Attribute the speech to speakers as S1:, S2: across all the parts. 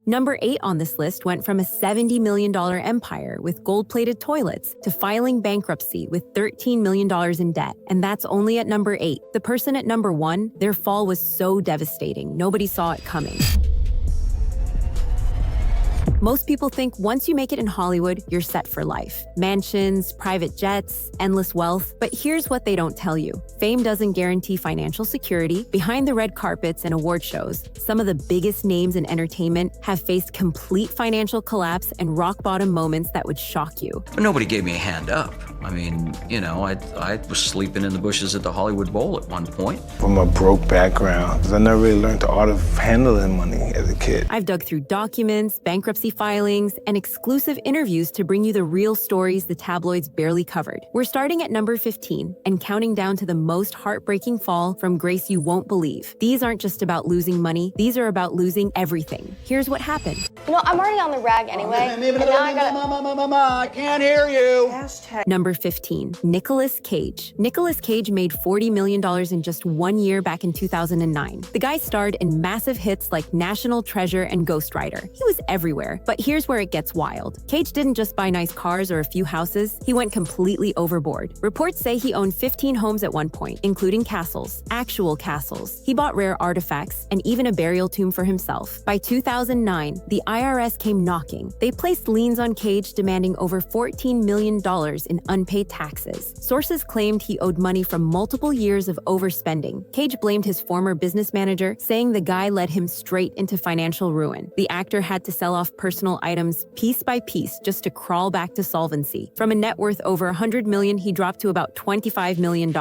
S1: Number 8 on this list went from a $70 million empire with gold-plated toilets to filing bankruptcy with $13 million in debt. And that's only at number 8. The person at number 1, their fall was so devastating, nobody saw it coming. Most people think once you make it in Hollywood, you're set for life. Mansions, private jets, endless wealth. But here's what they don't tell you. Fame doesn't guarantee financial security. Behind the red carpets and award shows, some of the biggest names in entertainment have faced complete financial collapse and rock-bottom moments that would shock you.
S2: Nobody gave me a hand up. I mean, you know, I was sleeping in the bushes at the Hollywood Bowl at one point.
S3: From a broke background, I never really learned the art of handling money as a kid.
S1: I've dug through documents, bankruptcy filings, and exclusive interviews to bring you the real stories the tabloids barely covered. We're starting at number 15 and counting down to the most heartbreaking fall from grace you won't believe. These aren't just about losing money, these are about losing everything. Here's what happened.
S4: You know, I'm already on the rag anyway, and now I gotta...
S5: I can't hear you.
S1: Number 15, Nicolas Cage. Nicolas Cage made $40 million in just 1 year back in 2009. The guy starred in massive hits like National Treasure and Ghost Rider. He was everywhere. But here's where it gets wild. Cage didn't just buy nice cars or a few houses, he went completely overboard. Reports say he owned 15 homes at one point, including castles, actual castles. He bought rare artifacts and even a burial tomb for himself. By 2009, the IRS came knocking. They placed liens on Cage, demanding over $14 million in unpaid taxes. Sources claimed he owed money from multiple years of overspending. Cage blamed his former business manager, saying the guy led him straight into financial ruin. The actor had to sell off personal items piece by piece just to crawl back to solvency. From a net worth over $100 million, he dropped to about $25 million.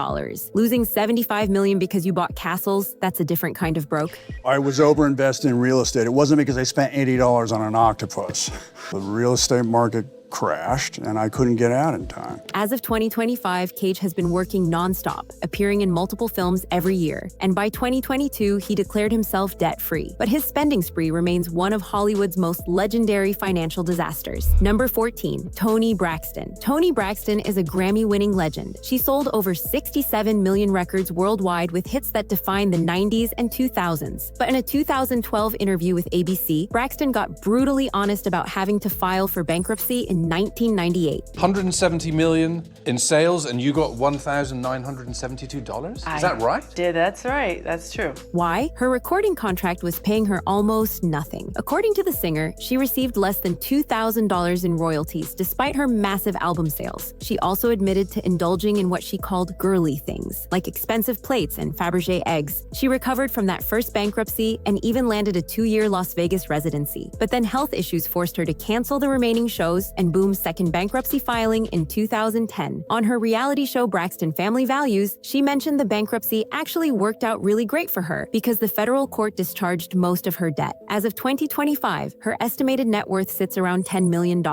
S1: Losing $75 million because you bought castles, that's a different kind of broke.
S5: I was overinvested in real estate. It wasn't because I spent $80 on an octopus. The real estate market crashed and I couldn't get out in time.
S1: As of 2025, Cage has been working nonstop, appearing in multiple films every year. And by 2022, he declared himself debt-free. But his spending spree remains one of Hollywood's most legendary financial disasters. Number 14, Toni Braxton. Toni Braxton is a Grammy-winning legend. She sold over 67 million records worldwide with hits that defined the 90s and 2000s. But in a 2012 interview with ABC, Braxton got brutally honest about having to file for bankruptcy in 1998.
S6: 170 million in sales, and you got $1,972? Is that right?
S7: Yeah, that's right. That's true.
S1: Why? Her recording contract was paying her almost nothing. According to the singer, she received less than $2,000 in royalties despite her massive album sales. She also admitted to indulging in what she called girly things, like expensive plates and Fabergé eggs. She recovered from that first bankruptcy and even landed a 2-year Las Vegas residency. But then health issues forced her to cancel the remaining shows and Boom's second bankruptcy filing in 2010. On her reality show Braxton Family Values, she mentioned the bankruptcy actually worked out really great for her because the federal court discharged most of her debt. As of 2025, her estimated net worth sits around $10 million.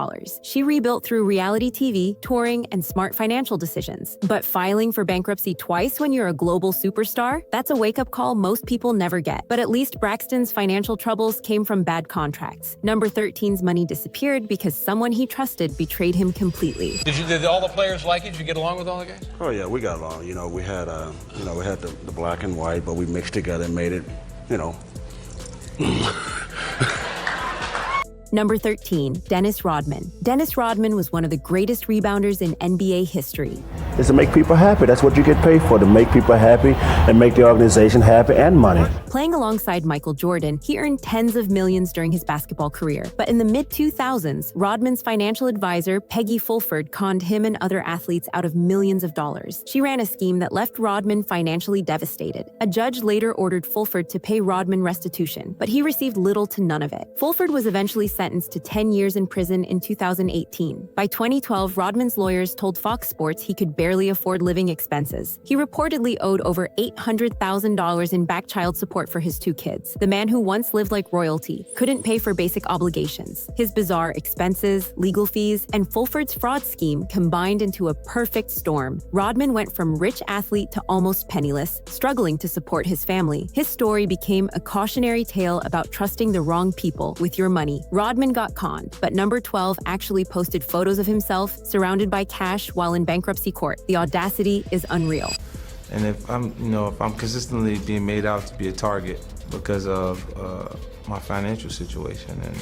S1: She rebuilt through reality TV, touring, and smart financial decisions. But filing for bankruptcy twice when you're a global superstar? That's a wake-up call most people never get. But at least Braxton's financial troubles came from bad contracts. Number 13's money disappeared because someone he trusted betrayed him completely.
S6: Did all the players like it? Did you get along with all the guys?
S8: Oh yeah, we got along. You know, we had the black and white, but we mixed together and made it, you know.
S1: Number 13, Dennis Rodman. Dennis Rodman was one of the greatest rebounders in NBA history.
S9: Is to make people happy. That's what you get paid for, to make people happy and make the organization happy and money.
S1: Playing alongside Michael Jordan, he earned tens of millions during his basketball career. But in the mid-2000s, Rodman's financial advisor, Peggy Fulford, conned him and other athletes out of millions of dollars. She ran a scheme that left Rodman financially devastated. A judge later ordered Fulford to pay Rodman restitution, but he received little to none of it. Fulford was eventually sentenced to 10 years in prison in 2018. By 2012, Rodman's lawyers told Fox Sports he could barely afford living expenses. He reportedly owed over $800,000 in back child support for his 2 kids. The man who once lived like royalty couldn't pay for basic obligations. His bizarre expenses, legal fees, and Fulford's fraud scheme combined into a perfect storm. Rodman went from rich athlete to almost penniless, struggling to support his family. His story became a cautionary tale about trusting the wrong people with your money. Rodman got conned, but number 12 actually posted photos of himself surrounded by cash while in bankruptcy court. The audacity is unreal.
S10: And if I'm consistently being made out to be a target because of
S3: my financial situation. And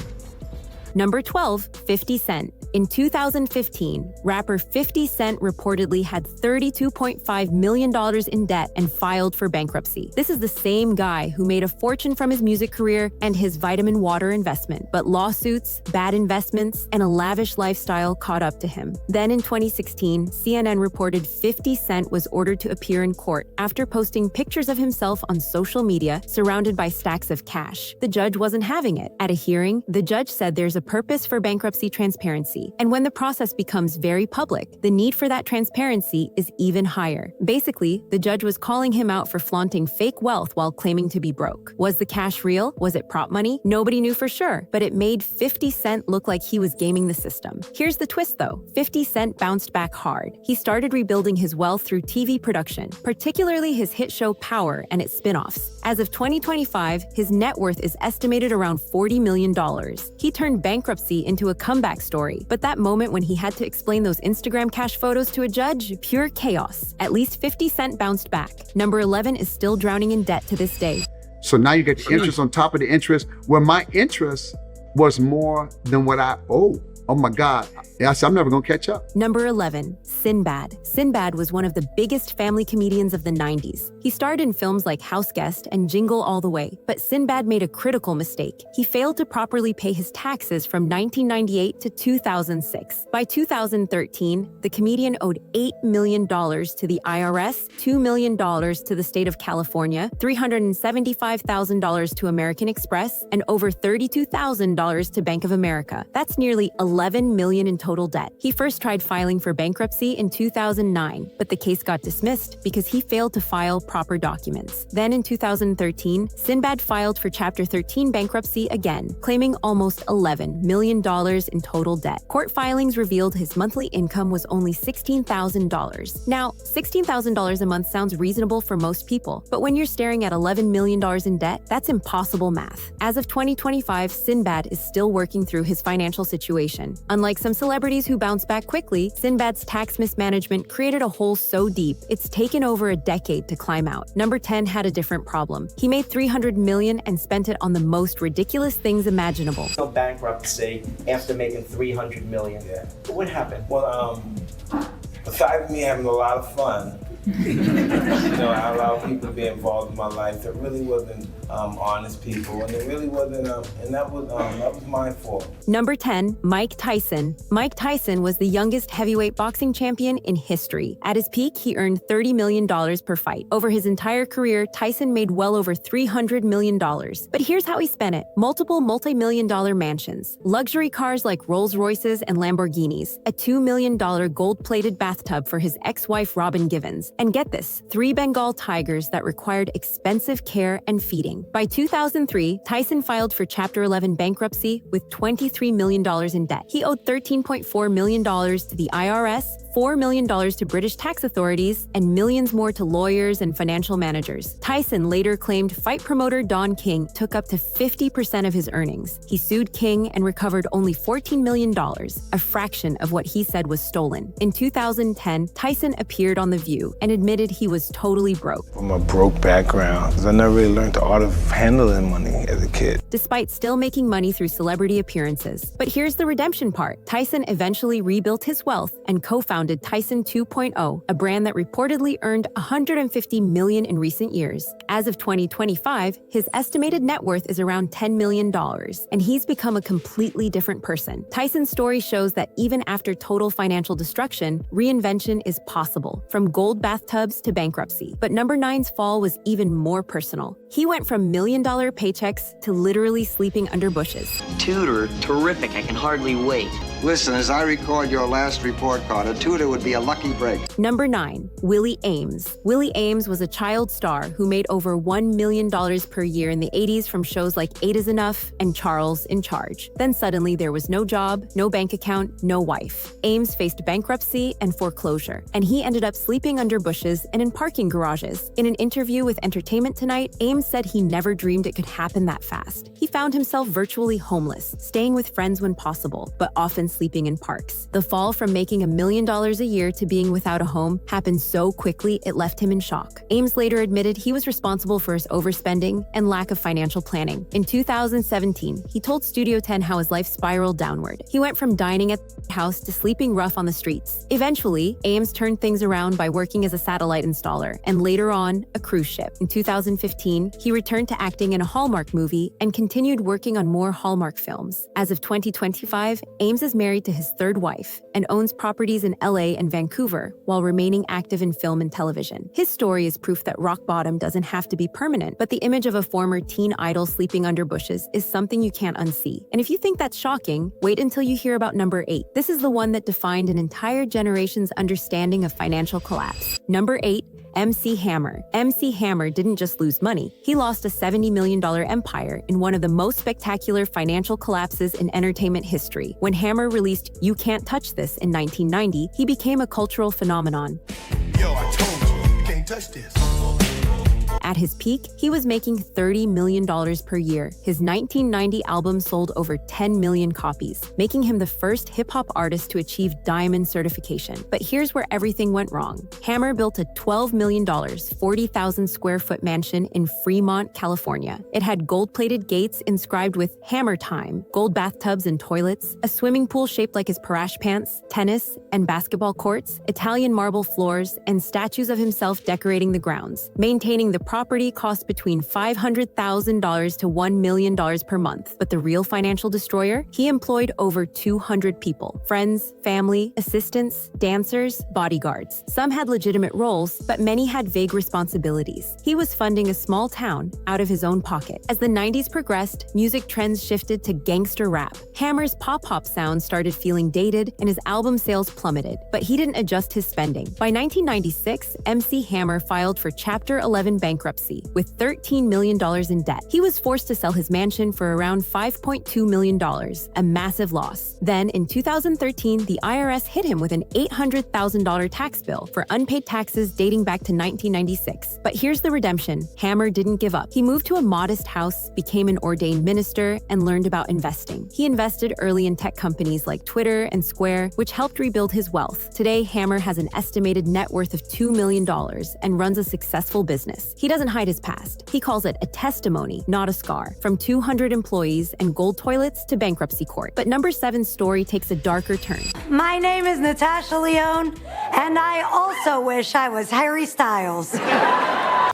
S1: Number 12, 50 Cent. In 2015, rapper 50 Cent reportedly had $32.5 million in debt and filed for bankruptcy. This is the same guy who made a fortune from his music career and his vitamin water investment. But lawsuits, bad investments, and a lavish lifestyle caught up to him. Then in 2016, CNN reported 50 Cent was ordered to appear in court after posting pictures of himself on social media surrounded by stacks of cash. The judge wasn't having it. At a hearing, the judge said there's a purpose for bankruptcy transparency. And when the process becomes very public, the need for that transparency is even higher. Basically, the judge was calling him out for flaunting fake wealth while claiming to be broke. Was the cash real? Was it prop money? Nobody knew for sure, but it made 50 Cent look like he was gaming the system. Here's the twist though. 50 Cent bounced back hard. He started rebuilding his wealth through TV production, particularly his hit show Power and its spin-offs. As of 2025, his net worth is estimated around $40 million. He turned bankruptcy into a comeback story, but that moment when he had to explain those Instagram cash photos to a judge, pure chaos. At least 50 Cent bounced back. Number 11 is still drowning in debt to this day.
S10: So now you get the interest on top of the interest, where my interest was more than what I owe. Oh my God. I said, I'm never gonna catch up.
S1: Number 11, SINBAD. SINBAD was one of the biggest family comedians of the 90s. He starred in films like House Guest and Jingle All the Way, but SINBAD made a critical mistake. He failed to properly pay his taxes from 1998 to 2006. By 2013, the comedian owed $8 million to the IRS, $2 million to the state of California, $375,000 to American Express, and over $32,000 to Bank of America. That's nearly $11 million in total debt. He first tried filing for bankruptcy in 2009, but the case got dismissed because he failed to file proper documents. Then in 2013, SINBAD filed for Chapter 13 bankruptcy again, claiming almost $11 million in total debt. Court filings revealed his monthly income was only $16,000. Now, $16,000 a month sounds reasonable for most people, but when you're staring at $11 million in debt, that's impossible math. As of 2025, SINBAD is still working through his financial situation. Unlike some celebrities who bounce back quickly, SINBAD's tax mismanagement created a hole so deep, it's taken over a decade to climb out. Number 10 had a different problem. He made $300 million and spent it on the most ridiculous things imaginable.
S11: Bankruptcy after making $300 million.
S3: Yeah.
S11: What happened?
S3: Well, besides me having a lot of fun, I allowed people to be involved in my life that really wasn't honest people, and it really wasn't, and that was my fault.
S1: Number 10, Mike Tyson. Mike Tyson was the youngest heavyweight boxing champion in history. At his peak, he earned $30 million per fight. Over his entire career, Tyson made well over $300 million. But here's how he spent it. Multiple multi-million-dollar mansions, luxury cars like Rolls-Royces and Lamborghinis, a $2 million gold-plated bathtub for his ex-wife Robin Givens, and get this, 3 Bengal tigers that required expensive care and feeding. By 2003, Tyson filed for Chapter 11 bankruptcy with $23 million in debt. He owed $13.4 million to the IRS, $4 million to British tax authorities, and millions more to lawyers and financial managers. Tyson later claimed fight promoter Don King took up to 50% of his earnings. He sued King and recovered only $14 million, a fraction of what he said was stolen. In 2010, Tyson appeared on The View and admitted he was totally broke.
S3: From a broke background, because I never really learned the art of handling money as a kid.
S1: Despite still making money through celebrity appearances. But here's the redemption part. Tyson eventually rebuilt his wealth and co-founded Tyson 2.0, a brand that reportedly earned $150 million in recent years. As of 2025, his estimated net worth is around $10 million, and he's become a completely different person. Tyson's story shows that even after total financial destruction, reinvention is possible, from gold bathtubs to bankruptcy. But number 9's fall was even more personal. He went from million-dollar paychecks to literally sleeping under bushes.
S12: Tutor, terrific. I can hardly wait.
S13: Listen, as I record your last report card, a tutor would be a lucky break.
S1: Number 9, Willie Ames. Willie Ames was a child star who made over $1 million per year in the 80s from shows like 8 is Enough and Charles in Charge. Then suddenly there was no job, no bank account, no wife. Ames faced bankruptcy and foreclosure, and he ended up sleeping under bushes and in parking garages. In an interview with Entertainment Tonight, Ames said he never dreamed it could happen that fast. He found himself virtually homeless, staying with friends when possible, but often sleeping in parks. The fall from making $1 million a year to being without a home happened so quickly it left him in shock. AAMES later admitted he was responsible for his overspending and lack of financial planning. In 2017, he told Studio 10 how his life spiraled downward. He went from dining at the house to sleeping rough on the streets. Eventually, AAMES turned things around by working as a satellite installer and later on, a cruise ship. In 2015, he returned to acting in a Hallmark movie and continued working on more Hallmark films. As of 2025, AAMES is married to his third wife and owns properties in LA and Vancouver while remaining active in film and television. His story is proof that rock bottom doesn't have to be permanent, but the image of a former teen idol sleeping under bushes is something you can't unsee. And if you think that's shocking, wait until you hear about number 8. This is the one that defined an entire generation's understanding of financial collapse. Number 8, MC Hammer. MC Hammer didn't just lose money. He lost a $70 million empire in one of the most spectacular financial collapses in entertainment history. When Hammer released You Can't Touch This in 1990, he became a cultural phenomenon.
S14: Yo, I told you, you can't touch this.
S1: At his peak, he was making $30 million per year. His 1990 album sold over 10 million copies, making him the first hip-hop artist to achieve diamond certification. But here's where everything went wrong. Hammer built a $12 million, 40,000 square foot mansion in Fremont, California. It had gold-plated gates inscribed with Hammer Time, gold bathtubs and toilets, a swimming pool shaped like his Parash pants, tennis and basketball courts, Italian marble floors, and statues of himself decorating the grounds. Maintaining the property cost between $500,000 to $1 million per month. But the real financial destroyer? He employed over 200 people. Friends, family, assistants, dancers, bodyguards. Some had legitimate roles, but many had vague responsibilities. He was funding a small town out of his own pocket. As the 90s progressed, music trends shifted to gangster rap. Hammer's pop-hop sound started feeling dated, and his album sales plummeted. But he didn't adjust his spending. By 1996, MC Hammer filed for Chapter 11 bankruptcy with $13 million in debt. He was forced to sell his mansion for around $5.2 million, a massive loss. Then, in 2013, the IRS hit him with an $800,000 tax bill for unpaid taxes dating back to 1996. But here's the redemption. Hammer didn't give up. He moved to a modest house, became an ordained minister, and learned about investing. He invested early in tech companies like Twitter and Square, which helped rebuild his wealth. Today, Hammer has an estimated net worth of $2 million and runs a successful business. He doesn't hide his past. He calls it a testimony, not a scar. From 200 employees and gold toilets to bankruptcy court. But number 7's story takes a darker turn.
S15: My name is Natasha Lyonne, and I also wish I was Harry Styles.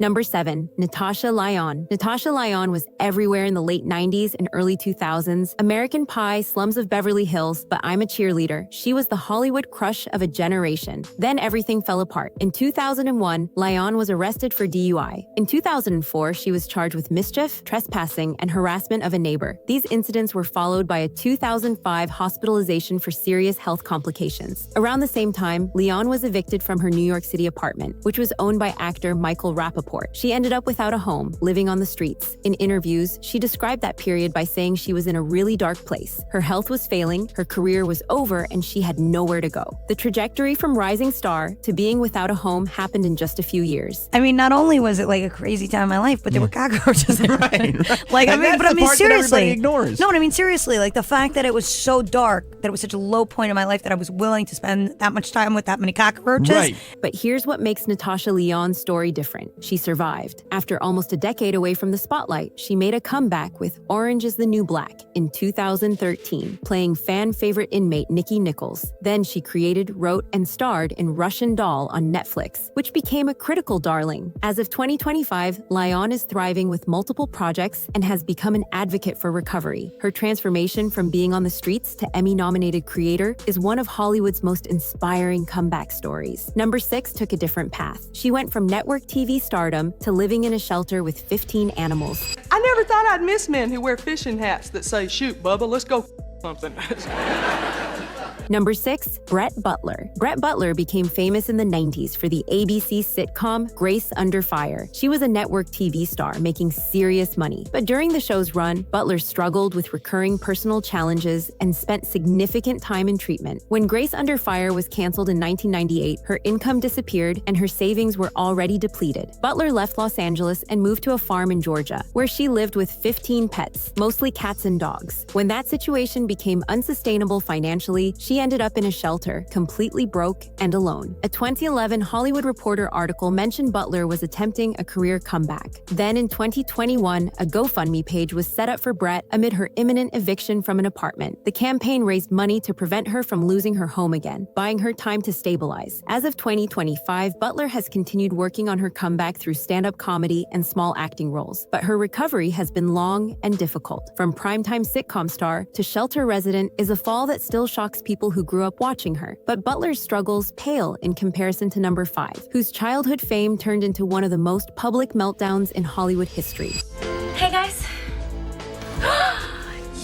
S1: Number 7, Natasha Lyonne. Natasha Lyonne was everywhere in the late 90s and early 2000s. American Pie, Slums of Beverly Hills, But I'm a Cheerleader. She was the Hollywood crush of a generation. Then everything fell apart. In 2001, Lyonne was arrested for DUI. In 2004, she was charged with mischief, trespassing, and harassment of a neighbor. These incidents were followed by a 2005 hospitalization for serious health complications. Around the same time, Lyonne was evicted from her New York City apartment, which was owned by actor Michael Rappaport. She ended up without a home, living on the streets. In interviews, she described that period by saying she was in a really dark place. Her health was failing, her career was over, and she had nowhere to go. The trajectory from rising star to being without a home happened in just a few years.
S15: I mean, not only was it like a crazy time in my life, but there were cockroaches.
S16: Right.
S15: Like,
S16: And that's the part that everybody ignores.
S15: No, but I mean, seriously, like the fact that it was so dark, that it was such a low point in my life that I was willing to spend that much time with that many cockroaches.
S16: Right.
S1: But here's what makes Natasha Lyonne's story different. She survived. After almost a decade away from the spotlight, she made a comeback with Orange is the New Black in 2013, playing fan favorite inmate Nikki Nichols. Then she created, wrote, and starred in Russian Doll on Netflix, which became a critical darling. As of 2025, Lyonne is thriving with multiple projects and has become an advocate for recovery. Her transformation from being on the streets to Emmy-nominated creator is one of Hollywood's most inspiring comeback stories. Number 6 took a different path. She went from network TV stardom to living in a shelter with 15 animals.
S17: I never thought I'd miss men who wear fishing hats that say, "Shoot, Bubba, let's go something."
S1: Number 6, Brett Butler. Brett Butler became famous in the 90s for the ABC sitcom Grace Under Fire. She was a network TV star making serious money. But during the show's run, Butler struggled with recurring personal challenges and spent significant time in treatment. When Grace Under Fire was canceled in 1998, her income disappeared and her savings were already depleted. Butler left Los Angeles and moved to a farm in Georgia, where she lived with 15 pets, mostly cats and dogs. When that situation became unsustainable financially, she ended up in a shelter, completely broke and alone. A 2011 Hollywood Reporter article mentioned Butler was attempting a career comeback. Then in 2021, a GoFundMe page was set up for Brett amid her imminent eviction from an apartment. The campaign raised money to prevent her from losing her home again, buying her time to stabilize. As of 2025, Butler has continued working on her comeback through stand-up comedy and small acting roles, but her recovery has been long and difficult. From primetime sitcom star to shelter resident is a fall that still shocks people who grew up watching her. But Butler's struggles pale in comparison to number 5, whose childhood fame turned into one of the most public meltdowns in Hollywood history.
S17: Hey guys.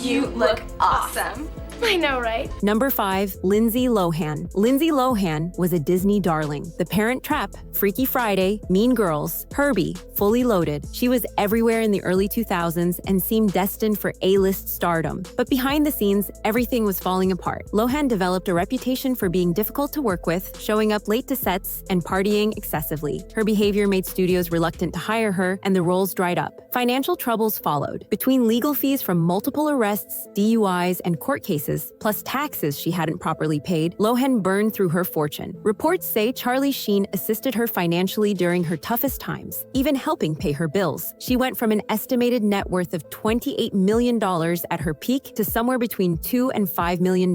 S17: You look awesome. I know, right?
S1: Number 5, Lindsay Lohan. Lindsay Lohan was a Disney darling. The Parent Trap, Freaky Friday, Mean Girls, Herbie, Fully Loaded. She was everywhere in the early 2000s and seemed destined for A-list stardom. But behind the scenes, everything was falling apart. Lohan developed a reputation for being difficult to work with, showing up late to sets, and partying excessively. Her behavior made studios reluctant to hire her, and the roles dried up. Financial troubles followed. Between legal fees from multiple arrests, DUIs, and court cases, plus taxes she hadn't properly paid, Lohan burned through her fortune. Reports say Charlie Sheen assisted her financially during her toughest times, even helping pay her bills. She went from an estimated net worth of $28 million at her peak to somewhere between $2 and $5 million.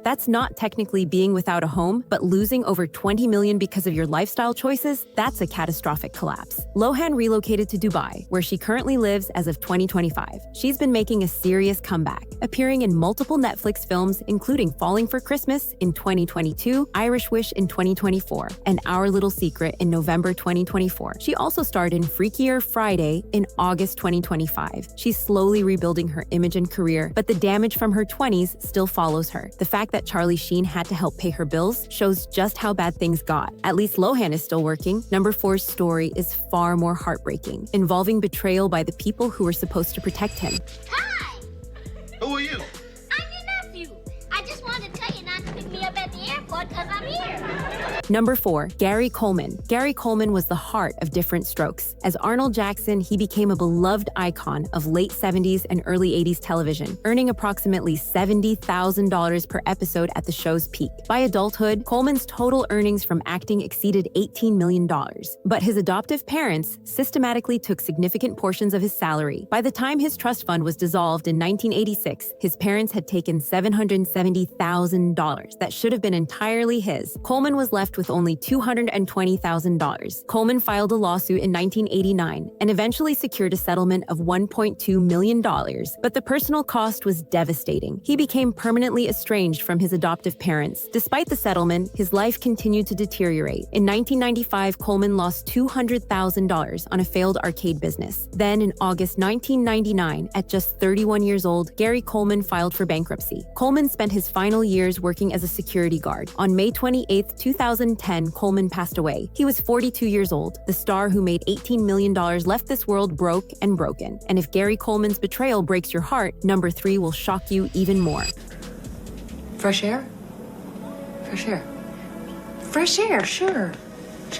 S1: That's not technically being without a home, but losing over $20 million because of your lifestyle choices, that's a catastrophic collapse. Lohan relocated to Dubai, where she currently lives as of 2025. She's been making a serious comeback, appearing in multiple Netflix films, including Falling for Christmas in 2022, Irish Wish in 2024, and Our Little Secret in November 2024. She also starred in Freakier Friday in August 2025. She's slowly rebuilding her image and career, but the damage from her 20s still follows her. The fact that Charlie Sheen had to help pay her bills shows just how bad things got. At least Lohan is still working. Number 4's story is far more heartbreaking, involving betrayal by the people who were supposed to protect him.
S14: Hi! Who are you?
S17: I just wanted to tell you not to pick me up at the airport because I'm here.
S1: Number 4, Gary Coleman. Gary Coleman was the heart of Different Strokes. As Arnold Jackson, he became a beloved icon of late 70s and early 80s television, earning approximately $70,000 per episode at the show's peak. By adulthood, Coleman's total earnings from acting exceeded $18 million. But his adoptive parents systematically took significant portions of his salary. By the time his trust fund was dissolved in 1986, his parents had taken $770,000 that should have been entirely his. Coleman was left with only $220,000. Coleman filed a lawsuit in 1989 and eventually secured a settlement of $1.2 million, but the personal cost was devastating. He became permanently estranged from his adoptive parents. Despite the settlement, his life continued to deteriorate. In 1995, Coleman lost $200,000 on a failed arcade business. Then, in August 1999, at just 31 years old, Gary Coleman filed for bankruptcy. Coleman spent his final years working as a security guard. On May 28, 2010, Coleman passed away. He was 42 years old. The star who made $18 million left this world broke and broken. And if Gary Coleman's betrayal breaks your heart, number 3 will shock you even more.
S18: Fresh air? Fresh air. Fresh air, sure.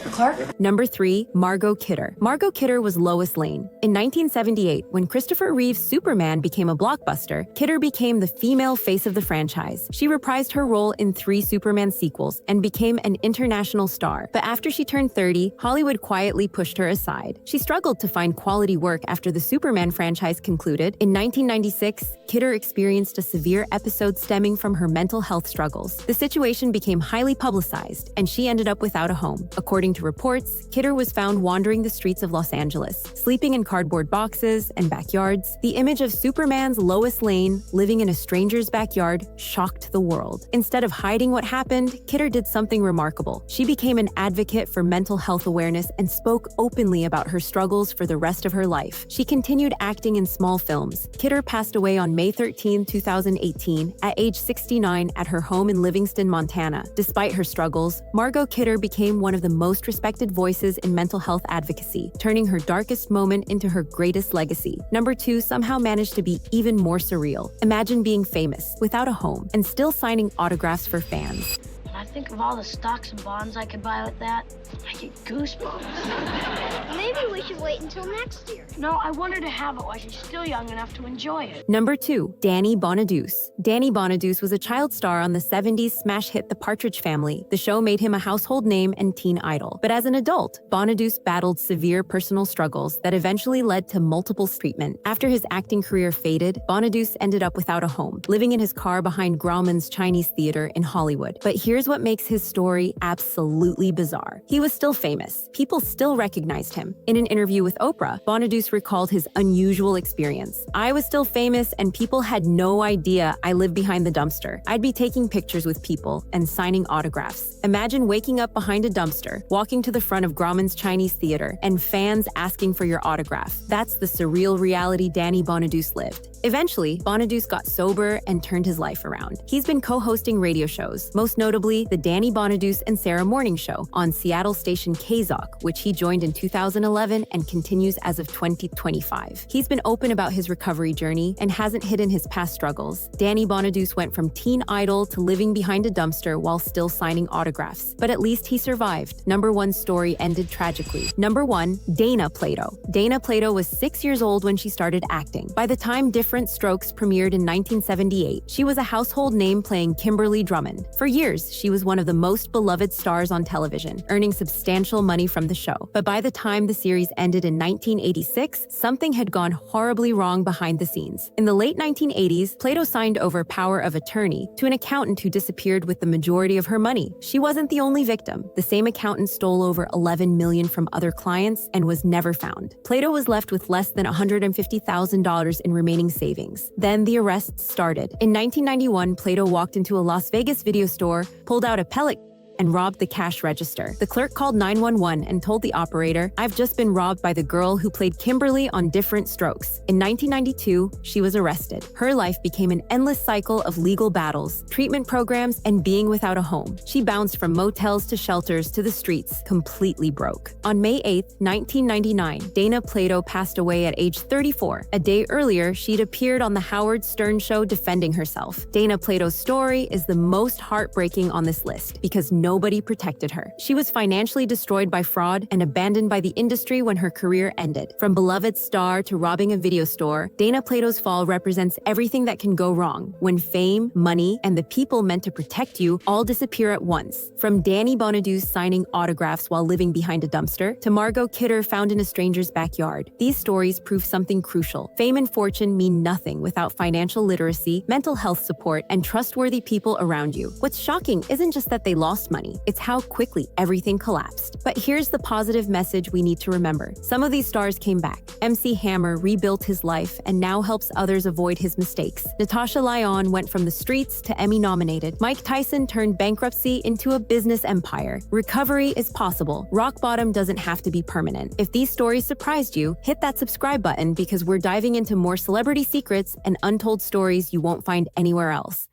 S18: Clark?
S1: Number 3, Margot Kidder. Margot Kidder was Lois Lane. In 1978, when Christopher Reeve's Superman became a blockbuster, Kidder became the female face of the franchise. She reprised her role in 3 Superman sequels and became an international star. But after she turned 30, Hollywood quietly pushed her aside. She struggled to find quality work after the Superman franchise concluded. In 1996, Kidder experienced a severe episode stemming from her mental health struggles. The situation became highly publicized, and she ended up without a home. According According to reports, Kidder was found wandering the streets of Los Angeles, sleeping in cardboard boxes and backyards. The image of Superman's Lois Lane living in a stranger's backyard shocked the world. Instead of hiding what happened, Kidder did something remarkable. She became an advocate for mental health awareness and spoke openly about her struggles for the rest of her life. She continued acting in small films. Kidder passed away on May 13, 2018, at age 69 at her home in Livingston, Montana. Despite her struggles, Margot Kidder became one of the most respected voices in mental health advocacy, turning her darkest moment into her greatest legacy. Number 2 somehow managed to be even more surreal. Imagine being famous, without a home, and still signing autographs for fans.
S17: When I think of all the stocks and bonds I could buy with that, I get goosebumps. Maybe we should wait until next year. No, I want her to have it while she's still young enough to enjoy it.
S1: Number 2, Danny Bonaduce. Danny Bonaduce was a child star on the 70s smash hit The Partridge Family. The show made him a household name and teen idol. But as an adult, Bonaduce battled severe personal struggles that eventually led to multiple treatment. After his acting career faded, Bonaduce ended up without a home, living in his car behind Grauman's Chinese Theater in Hollywood. But here's what makes his story absolutely bizarre. He was still famous. People still recognized him. In an interview with Oprah, Bonaduce recalled his unusual experience. "I was still famous and people had no idea I lived behind the dumpster. I'd be taking pictures with people and signing autographs. Imagine waking up behind a dumpster, walking to the front of Grauman's Chinese Theater, and fans asking for your autograph. That's the surreal reality Danny Bonaduce lived." Eventually, Bonaduce got sober and turned his life around. He's been co-hosting radio shows, most notably the Danny Bonaduce and Sarah Morning Show on Seattle station KZOC, which he joined in 2011 and continues as of 2025. He's been open about his recovery journey and hasn't hidden his past struggles. Danny Bonaduce went from teen idol to living behind a dumpster while still signing autographs. But at least he survived. Number 1 story ended tragically. Number 1, Dana Plato. Dana Plato was 6 years old when she started acting. By the time Different Strokes premiered in 1978, she was a household name playing Kimberly Drummond. For years, she was one of the most beloved stars on television, earning substantial money from the show. But by the time the series ended in 1986, something had gone horribly wrong behind the scenes. In the late 1980s, Plato signed over power of attorney to an accountant who disappeared with the majority of her money. She wasn't the only victim. The same accountant stole over $11 million from other clients and was never found. Plato was left with less than $150,000 in remaining savings. Then the arrests started. In 1991, Plato walked into a Las Vegas video store, pulled out a pellet and robbed the cash register. The clerk called 911 and told the operator, "I've just been robbed by the girl who played Kimberly on Different Strokes." In 1992, she was arrested. Her life became an endless cycle of legal battles, treatment programs, and being without a home. She bounced from motels to shelters to the streets, completely broke. On May 8, 1999, Dana Plato passed away at age 34. A day earlier, she'd appeared on The Howard Stern Show defending herself. Dana Plato's story is the most heartbreaking on this list because nobody protected her. She was financially destroyed by fraud and abandoned by the industry when her career ended. From beloved star to robbing a video store, Dana Plato's fall represents everything that can go wrong when fame, money, and the people meant to protect you all disappear at once. From Danny Bonaduce signing autographs while living behind a dumpster to Margot Kidder found in a stranger's backyard, these stories prove something crucial. Fame and fortune mean nothing without financial literacy, mental health support, and trustworthy people around you. What's shocking isn't just that they lost money, it's how quickly everything collapsed. But here's the positive message we need to remember. Some of these stars came back. MC Hammer rebuilt his life and now helps others avoid his mistakes. NATASHA LYONNE went from the streets to Emmy-nominated. Mike Tyson turned bankruptcy into a business empire. Recovery is possible. Rock bottom doesn't have to be permanent. If these stories surprised you, hit that subscribe button because we're diving into more celebrity secrets and untold stories you won't find anywhere else.